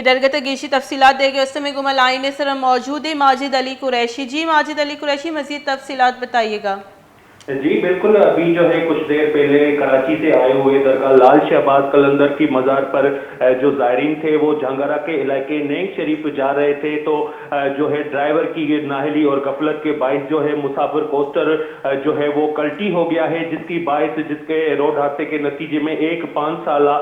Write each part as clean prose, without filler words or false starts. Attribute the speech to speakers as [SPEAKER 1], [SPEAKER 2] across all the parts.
[SPEAKER 1] درگت گیشی تفصیلات دے گے اس میں گمل آئینے سر موجود ہے ماجد علی قریشی. جی ماجد علی قریشی مزید تفصیلات بتائیے گا.
[SPEAKER 2] جی بالکل، ابھی جو ہے کچھ دیر پہلے کراچی سے آئے ہوئے درگاہ لال شہباز قلندر کی مزار پر جو زائرین تھے وہ جھنگارہ کے علاقے نینگ شریف جا رہے تھے تو جو ہے ڈرائیور کی نااہلی اور غفلت کے باعث جو ہے مسافر کوسٹر جو ہے وہ کلٹی ہو گیا ہے، جس کے روڈ حادثے کے نتیجے میں ایک 5 سالہ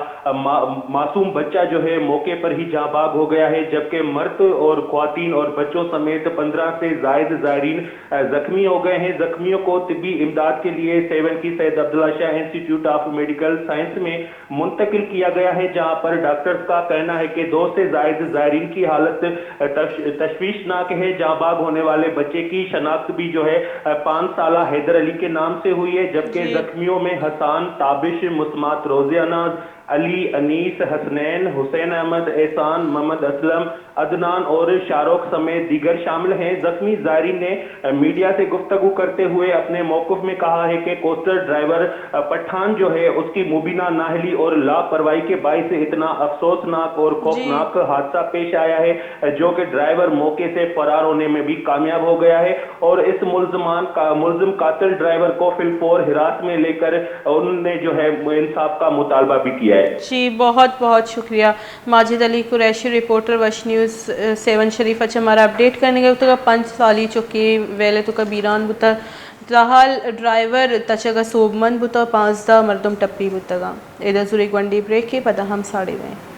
[SPEAKER 2] معصوم بچہ جو ہے موقع پر ہی جاں بحق ہو گیا ہے، جبکہ مرد اور خواتین اور بچوں سمیت 15 سے زائد زائرین زخمی ہو گئے ہیں. زخمیوں کو طبی امداد کے لیے 7 کی سید عبداللہ شاہ انسٹیٹیوٹ آف میڈیکل سائنس میں منتقل کیا گیا ہے، جہاں پر ڈاکٹرز کا کہنا ہے کہ 2 سے زائد زائرین کی حالت تشویشناک ہے. جاں بحق ہونے والے بچے کی شناخت بھی جو ہے 5 سالہ حیدر علی کے نام سے ہوئی ہے، جبکہ زخمیوں میں حسان، تابش، مسمات، روزیہ ناز، علی، انیس، حسنین، حسین احمد، احسان، محمد اسلم، عدنان اور شاہ رخ سمیت دیگر شامل ہیں. زخمی زائرین نے میڈیا سے گفتگو کرتے ہوئے اپنے موقف میں کہا ہے کہ کوسٹر ڈرائیور پٹھان جو ہے اس کی مبینہ نااہلی اور لاپرواہی کے باعث اتنا افسوسناک اور خوفناک حادثہ پیش آیا ہے جو کہ ڈرائیور موقع سے فرار ہونے میں بھی کامیاب ہو گیا ہے، اور اس ملزم قاتل ڈرائیور کو فی الفور حراست میں لے کر انہوں نے جو ہے انصاف کا مطالبہ بھی کیا ہے.
[SPEAKER 1] جی بہت بہت شکریہ ماجد علی قریشی، رپورٹر وش نیوز 7 شریف. اچھا ہمارا اپڈیٹ کرنے گئے تو 5 سالی چکی ویلے تو کبیران بتا تاحال ڈرائیور تچگا سوبمند بتا 15 مردم ٹپی بتا گا. ادھر زور ایک ونڈی بریک کے پتہ ہم 8:30